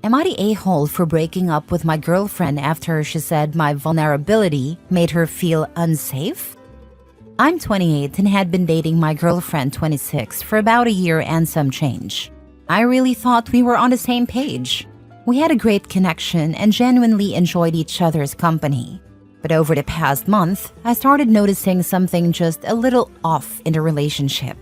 Am I the a-hole for breaking up with my girlfriend after she said my vulnerability made her feel unsafe? I'm 28 and had been dating my girlfriend 26 for about a year and some change. I really thought we were on the same page. We had a great connection and genuinely enjoyed each other's company. But over the past month, I started noticing something just a little off in the relationship.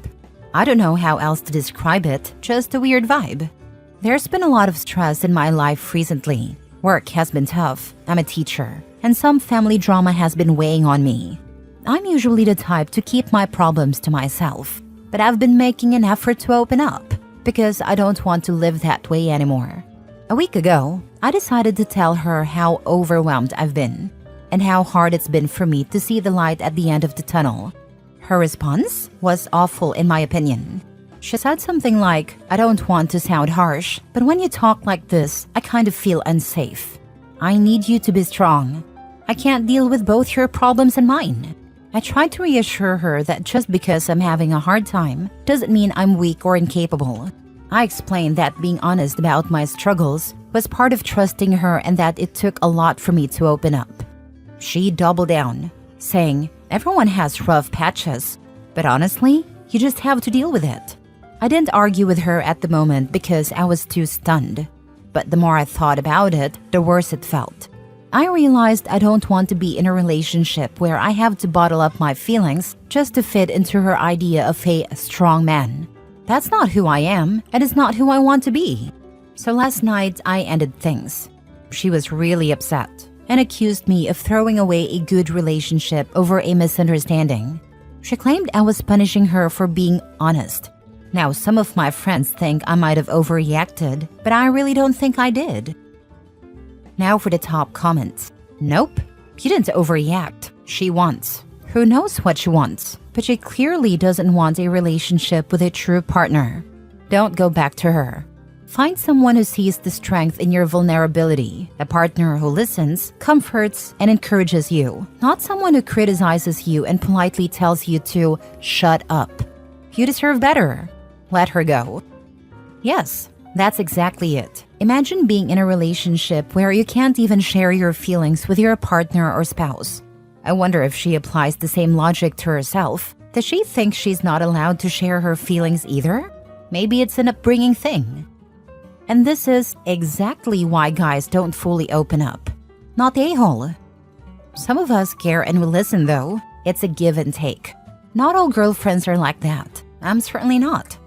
I don't know how else to describe it, just a weird vibe. There's been a lot of stress in my life recently. Work has been tough, I'm a teacher, and some family drama has been weighing on me. I'm usually the type to keep my problems to myself, but I've been making an effort to open up because I don't want to live that way anymore. A week ago, I decided to tell her how overwhelmed I've been and how hard it's been for me to see the light at the end of the tunnel. Her response was awful in my opinion. She said something like, "I don't want to sound harsh, but when you talk like this, I kind of feel unsafe. I need you to be strong. I can't deal with both your problems and mine." I tried to reassure her that just because I'm having a hard time doesn't mean I'm weak or incapable. I explained that being honest about my struggles was part of trusting her and that it took a lot for me to open up. She doubled down, saying, "Everyone has rough patches, but honestly, you just have to deal with it." I didn't argue with her at the moment because I was too stunned. But the more I thought about it, the worse it felt. I realized I don't want to be in a relationship where I have to bottle up my feelings just to fit into her idea of a strong man. That's not who I am, and it's not who I want to be. So last night, I ended things. She was really upset and accused me of throwing away a good relationship over a misunderstanding. She claimed I was punishing her for being honest. Now, some of my friends think I might have overreacted, but I really don't think I did. Now for the top comments. Nope, you didn't overreact. She wants. Who knows what she wants? But she clearly doesn't want a relationship with a true partner. Don't go back to her. Find someone who sees the strength in your vulnerability, a partner who listens, comforts, and encourages you, not someone who criticizes you and politely tells you to shut up. You deserve better. Let her go. Yes, that's exactly it. Imagine being in a relationship where you can't even share your feelings with your partner or spouse. I wonder if she applies the same logic to herself. Does she think she's not allowed to share her feelings either? Maybe it's an upbringing thing. And this is exactly why guys don't fully open up. Not the a-hole. Some of us care and will listen though. It's a give and take. Not all girlfriends are like that. I'm certainly not.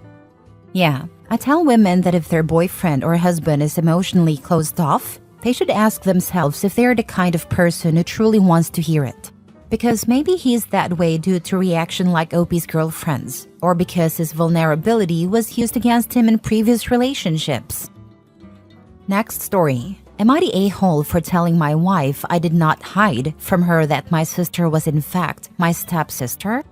Yeah, I tell women that if their boyfriend or husband is emotionally closed off, they should ask themselves if they're the kind of person who truly wants to hear it. Because maybe he's that way due to reaction like OP's girlfriends, or because his vulnerability was used against him in previous relationships. Next story. Am I the a-hole for telling my wife I did not hide from her that my sister was in fact my stepsister?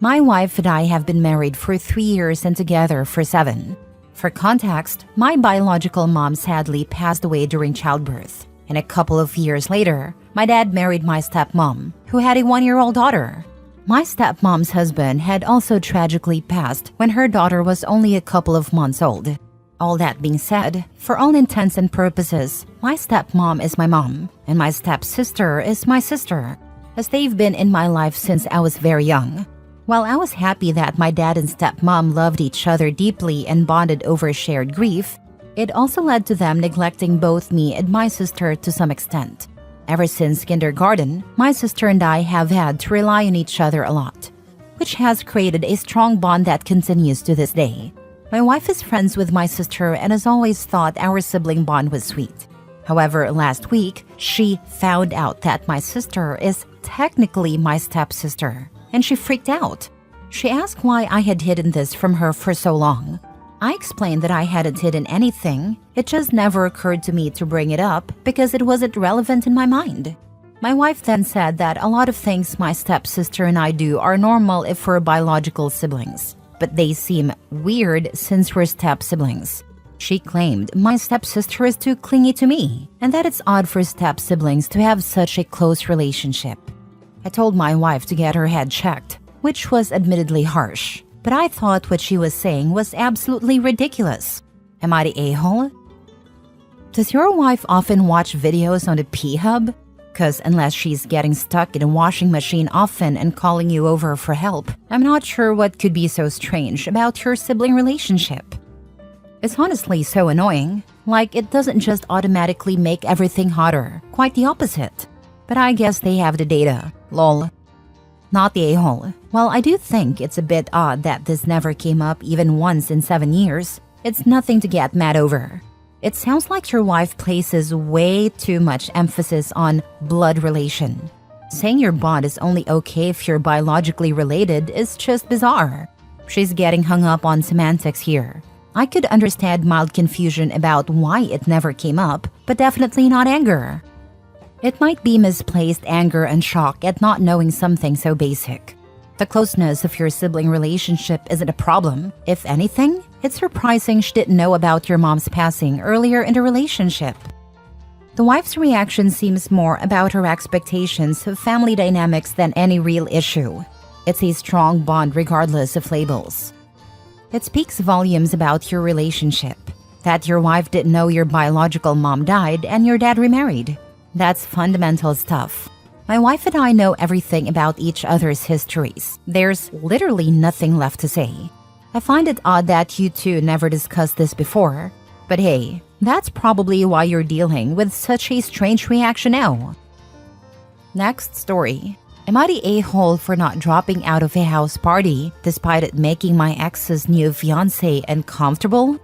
My wife and I have been married for 3 years and together for 7. For context, my biological mom sadly passed away during childbirth, and a couple of years later, my dad married my stepmom, who had a 1-year-old daughter. My stepmom's husband had also tragically passed when her daughter was only a couple of months old. All that being said, for all intents and purposes, my stepmom is my mom, and my stepsister is my sister, as they've been in my life since I was very young. While I was happy that my dad and stepmom loved each other deeply and bonded over shared grief, it also led to them neglecting both me and my sister to some extent. Ever since kindergarten, my sister and I have had to rely on each other a lot, which has created a strong bond that continues to this day. My wife is friends with my sister and has always thought our sibling bond was sweet. However, last week, she found out that my sister is technically my stepsister, and she freaked out. She asked why I had hidden this from her for so long. I explained that I hadn't hidden anything, it just never occurred to me to bring it up because it wasn't relevant in my mind. My wife then said that a lot of things my stepsister and I do are normal if we're biological siblings, but they seem weird since we're step-siblings. She claimed my stepsister is too clingy to me, and that it's odd for step-siblings to have such a close relationship. I told my wife to get her head checked, which was admittedly harsh, but I thought what she was saying was absolutely ridiculous. Am I the a-hole? Does your wife often watch videos on the P-Hub? Because unless she's getting stuck in a washing machine often and calling you over for help, I'm not sure what could be so strange about your sibling relationship. It's honestly so annoying. Like, it doesn't just automatically make everything hotter. Quite the opposite. But I guess they have the data. Lol. Not the a-hole. Well, I do think it's a bit odd that this never came up even once in 7 years. It's nothing to get mad over. It sounds like your wife places way too much emphasis on blood relation. Saying your bond is only okay if you're biologically related is just bizarre. She's getting hung up on semantics here. I could understand mild confusion about why it never came up, but definitely not anger. It might be misplaced anger and shock at not knowing something so basic. The closeness of your sibling relationship isn't a problem. If anything, it's surprising she didn't know about your mom's passing earlier in the relationship. The wife's reaction seems more about her expectations of family dynamics than any real issue. It's a strong bond regardless of labels. It speaks volumes about your relationship. That your wife didn't know your biological mom died and your dad remarried. That's fundamental stuff. My wife and I know everything about each other's histories. There's literally nothing left to say. I find it odd that you two never discussed this before. But hey, that's probably why you're dealing with such a strange reaction now. Next story. Am I the a-hole for not dropping out of a house party despite it making my ex's new fiancé uncomfortable?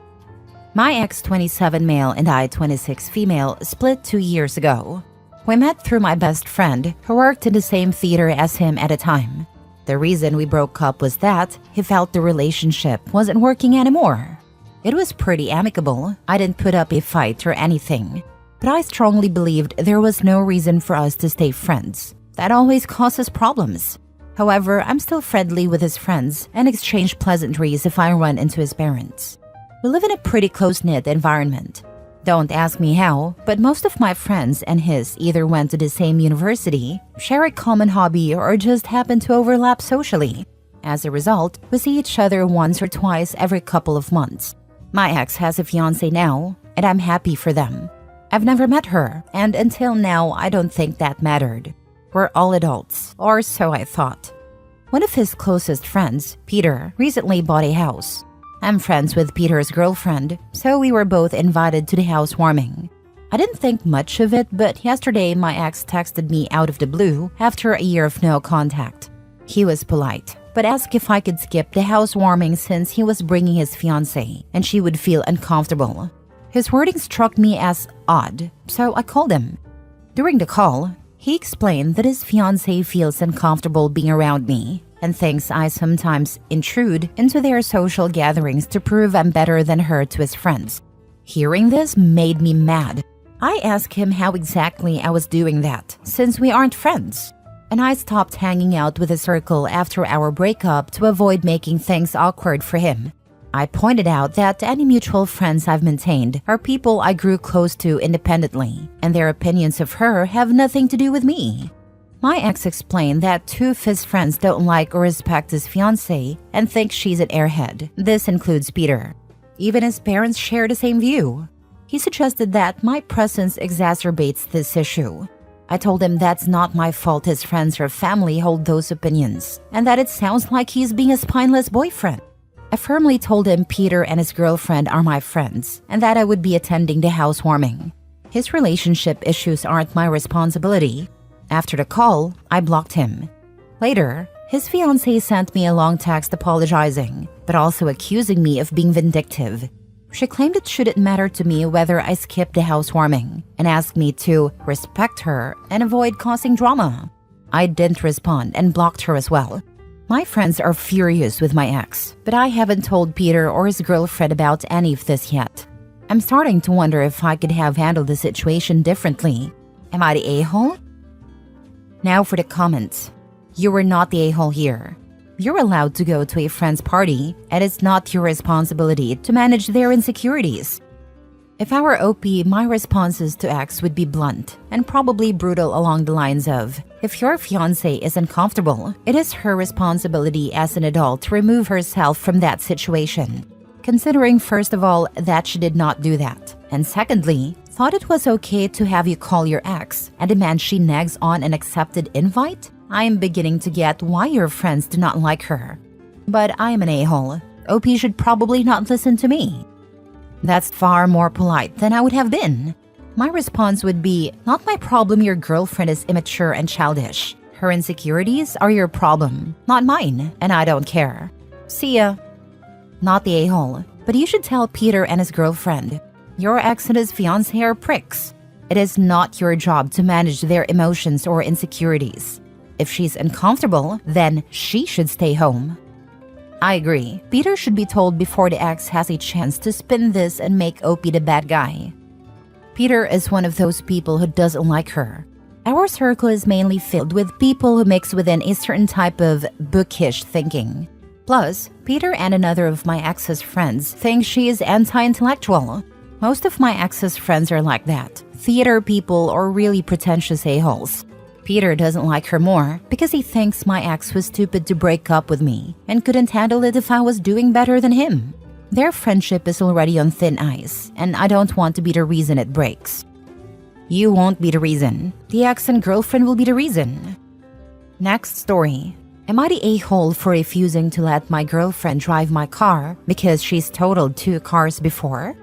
My ex 27 male and I 26 female split 2 years ago. We met through my best friend who worked in the same theater as him at the time. The reason we broke up was that he felt the relationship wasn't working anymore. It was pretty amicable. I didn't put up a fight or anything. But I strongly believed there was no reason for us to stay friends. That always causes problems. However, I'm still friendly with his friends and exchange pleasantries if I run into his parents. We live in a pretty close-knit environment. Don't ask me how, but most of my friends and his either went to the same university, share a common hobby, or just happen to overlap socially. As a result, we see each other once or twice every couple of months. My ex has a fiancé now, and I'm happy for them. I've never met her, and until now, I don't think that mattered. We're all adults, or so I thought. One of his closest friends, Peter, recently bought a house. I'm friends with Peter's girlfriend, so we were both invited to the housewarming. I didn't think much of it, but yesterday my ex texted me out of the blue after a year of no contact. He was polite, but asked if I could skip the housewarming since he was bringing his fiancée and she would feel uncomfortable. His wording struck me as odd, so I called him. During the call, he explained that his fiancé feels uncomfortable being around me and thinks I sometimes intrude into their social gatherings to prove I'm better than her to his friends. Hearing this made me mad. I asked him how exactly I was doing that, since we aren't friends. And I stopped hanging out with the circle after our breakup to avoid making things awkward for him. I pointed out that any mutual friends I've maintained are people I grew close to independently, and their opinions of her have nothing to do with me. My ex explained that 2 of his friends don't like or respect his fiancée and think she's an airhead. This includes Peter. Even his parents share the same view. He suggested that my presence exacerbates this issue. I told him that's not my fault his friends or family hold those opinions, and that it sounds like he's being a spineless boyfriend. I firmly told him Peter and his girlfriend are my friends, and that I would be attending the housewarming. His relationship issues aren't my responsibility. After the call, I blocked him. Later, his fiancée sent me a long text apologizing, but also accusing me of being vindictive. She claimed it shouldn't matter to me whether I skipped the housewarming, and asked me to respect her and avoid causing drama. I didn't respond and blocked her as well. My friends are furious with my ex, but I haven't told Peter or his girlfriend about any of this yet. I'm starting to wonder if I could have handled the situation differently. Am I the a-hole? Now for the comments. You were not the a-hole here. You're allowed to go to a friend's party, and it's not your responsibility to manage their insecurities. If I were OP, my responses to ex would be blunt and probably brutal along the lines of, if your fiancé is uncomfortable, it is her responsibility as an adult to remove herself from that situation. Considering first of all that she did not do that, and secondly, Thought it was okay to have you call your ex and demand she nags on an accepted invite? I am beginning to get why your friends do not like her. But I am an a-hole. OP should probably not listen to me. That's far more polite than I would have been. My response would be, not my problem your girlfriend is immature and childish. Her insecurities are your problem, not mine, and I don't care. See ya. Not the a-hole, but you should tell Peter and his girlfriend. Your ex and his fiancé are pricks. It is not your job to manage their emotions or insecurities. If she's uncomfortable, then she should stay home. I agree. Peter should be told before the ex has a chance to spin this and make OP the bad guy. Peter is one of those people who doesn't like her. Our circle is mainly filled with people who mix within a certain type of bookish thinking. Plus, Peter and another of my ex's friends think she is anti-intellectual. Most of my ex's friends are like that, theater people or really pretentious a-holes. Peter doesn't like her more because he thinks my ex was stupid to break up with me and couldn't handle it if I was doing better than him. Their friendship is already on thin ice, and I don't want to be the reason it breaks. You won't be the reason. The ex and girlfriend will be the reason. Next story. Am I the a-hole for refusing to let my girlfriend drive my car because she's totaled 2 cars before?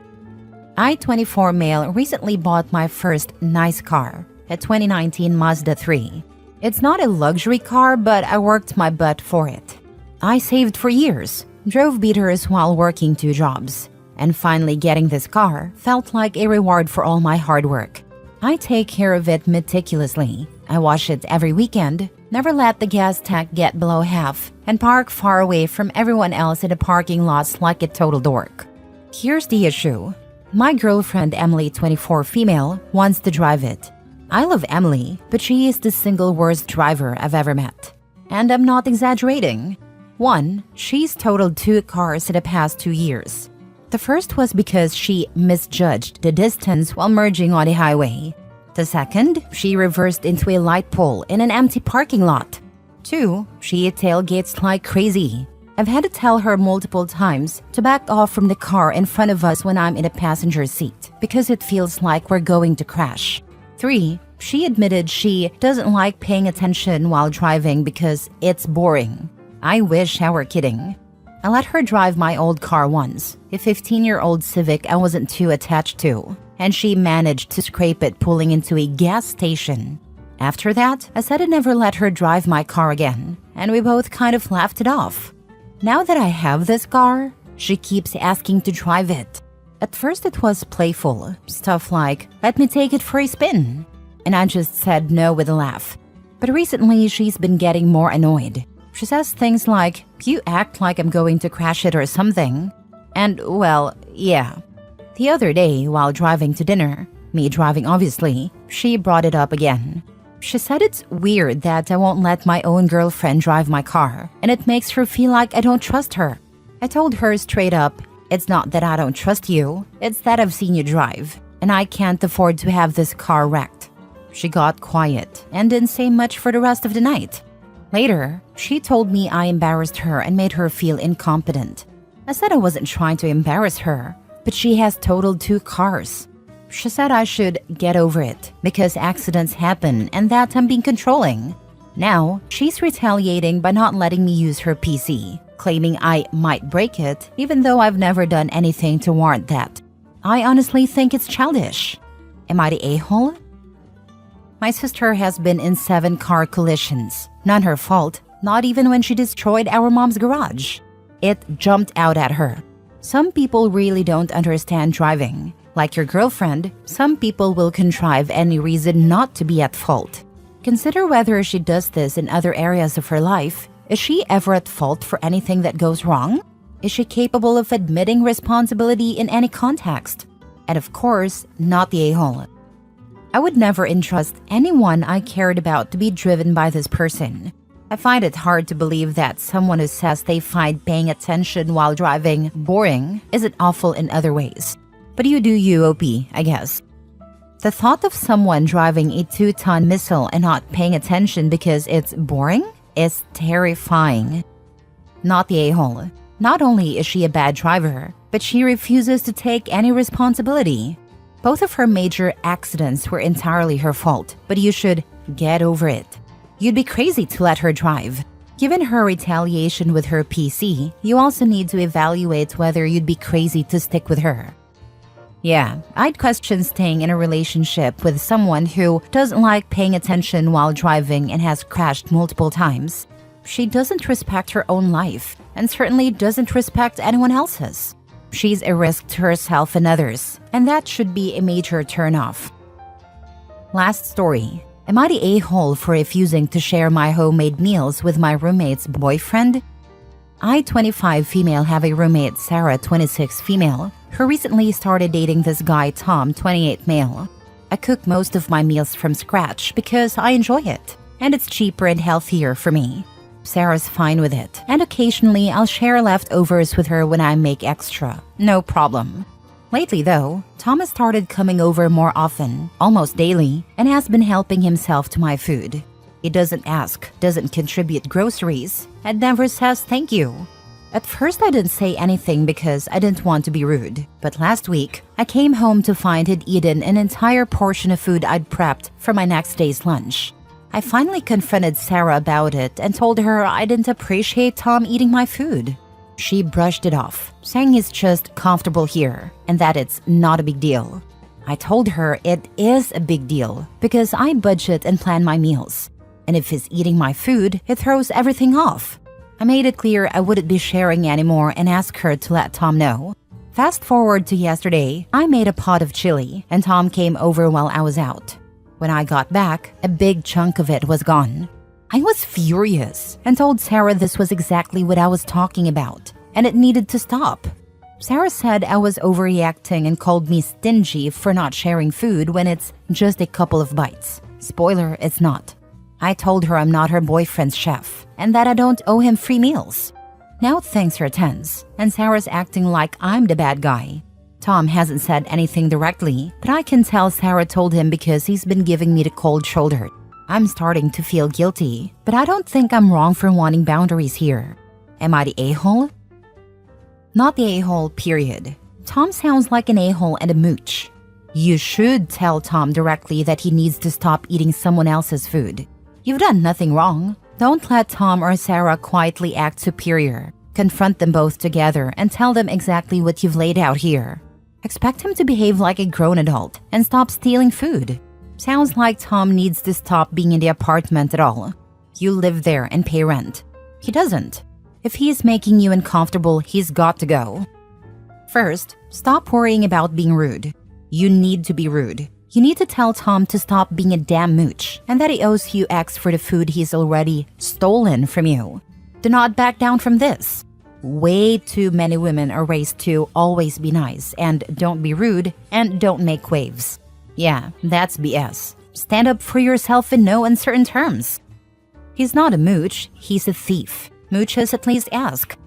I, 24 male, recently bought my first nice car, a 2019 Mazda 3. It's not a luxury car, but I worked my butt for it. I saved for years, drove beaters while working 2 jobs, and finally getting this car felt like a reward for all my hard work. I take care of it meticulously. I wash it every weekend, never let the gas tank get below half, and park far away from everyone else in the parking lots like a total dork. Here's the issue. My girlfriend Emily, 24 female, wants to drive it. I love Emily, but she is the single worst driver I've ever met. And I'm not exaggerating. 1, she's totaled 2 cars in the past 2 years. The first was because she misjudged the distance while merging on the highway. The second, she reversed into a light pole in an empty parking lot. 2, she tailgates like crazy. I've had to tell her multiple times to back off from the car in front of us when I'm in the passenger seat because it feels like we're going to crash. 3, she admitted she doesn't like paying attention while driving because it's boring. I wish I were kidding. I let her drive my old car once, a 15-year-old Civic I wasn't too attached to, and she managed to scrape it pulling into a gas station. After that, I said I'd never let her drive my car again, and we both kind of laughed it off. Now that I have this car, she keeps asking to drive it. At first it was playful, stuff like, let me take it for a spin, and I just said no with a laugh. But recently she's been getting more annoyed. She says things like, you act like I'm going to crash it or something. And, well, yeah. The other day, while driving to dinner, me driving obviously, she brought it up again. She said it's weird that I won't let my own girlfriend drive my car, and it makes her feel like I don't trust her. I told her straight up, it's not that I don't trust you, it's that I've seen you drive, and I can't afford to have this car wrecked. She got quiet and didn't say much for the rest of the night. Later, she told me I embarrassed her and made her feel incompetent. I said I wasn't trying to embarrass her, but she has totaled 2 cars. She said I should get over it because accidents happen and that I'm being controlling. Now, she's retaliating by not letting me use her PC, claiming I might break it even though I've never done anything to warrant that. I honestly think it's childish. Am I the a-hole? My sister has been in 7 car collisions. None her fault, not even when she destroyed our mom's garage. It jumped out at her. Some people really don't understand driving. Like your girlfriend, some people will contrive any reason not to be at fault. Consider whether she does this in other areas of her life. Is she ever at fault for anything that goes wrong? Is she capable of admitting responsibility in any context? And of course, not the a-hole. I would never entrust anyone I cared about to be driven by this person. I find it hard to believe that someone who says they find paying attention while driving boring isn't awful in other ways. But you do you, OP, I guess. The thought of someone driving a 2-ton missile and not paying attention because it's boring is terrifying. Not the a-hole. Not only is she a bad driver, but she refuses to take any responsibility. Both of her major accidents were entirely her fault, but you should get over it. You'd be crazy to let her drive. Given her retaliation with her PC, you also need to evaluate whether you'd be crazy to stick with her. Yeah, I'd question staying in a relationship with someone who doesn't like paying attention while driving and has crashed multiple times. She doesn't respect her own life and certainly doesn't respect anyone else's. She's a risk to herself and others, and that should be a major turnoff. Last story. Am I the a-hole for refusing to share my homemade meals with my roommate's boyfriend? I, 25 female, have a roommate, Sarah, 26 female, who recently started dating this guy, Tom, 28 male. I cook most of my meals from scratch because I enjoy it, and it's cheaper and healthier for me. Sarah's fine with it, and occasionally I'll share leftovers with her when I make extra. No problem. Lately though, Tom has started coming over more often, almost daily, and has been helping himself to my food. He doesn't ask, doesn't contribute groceries, and never says thank you. At first I didn't say anything because I didn't want to be rude, but last week I came home to find he'd eaten an entire portion of food I'd prepped for my next day's lunch. I finally confronted Sarah about it and told her I didn't appreciate Tom eating my food. She brushed it off, saying he's just comfortable here and that it's not a big deal. I told her it is a big deal because I budget and plan my meals. And if he's eating my food, it throws everything off. I made it clear I wouldn't be sharing anymore and asked her to let Tom know. Fast forward to yesterday, I made a pot of chili and Tom came over while I was out. When I got back, a big chunk of it was gone. I was furious and told Sarah this was exactly what I was talking about, and it needed to stop. Sarah said I was overreacting and called me stingy for not sharing food when it's just a couple of bites. Spoiler, it's not. I told her I'm not her boyfriend's chef and that I don't owe him free meals. Now things are tense, and Sarah's acting like I'm the bad guy. Tom hasn't said anything directly, but I can tell Sarah told him because he's been giving me the cold shoulder. I'm starting to feel guilty, but I don't think I'm wrong for wanting boundaries here. Am I the a-hole? Not the a-hole, period. Tom sounds like an a-hole and a mooch. You should tell Tom directly that he needs to stop eating someone else's food. You've done nothing wrong. Don't let Tom or Sarah quietly act superior. Confront them both together and tell them exactly what you've laid out here. Expect him to behave like a grown adult and stop stealing food. Sounds like Tom needs to stop being in the apartment at all. You live there and pay rent. He doesn't. If he's making you uncomfortable, he's got to go. First, stop worrying about being rude. You need to be rude. You need to tell Tom to stop being a damn mooch and that he owes you X for the food he's already stolen from you. Do not back down from this. Way too many women are raised to always be nice and don't be rude and don't make waves. Yeah, that's BS. Stand up for yourself in no uncertain terms. He's not a mooch, he's a thief. Mooches at least ask.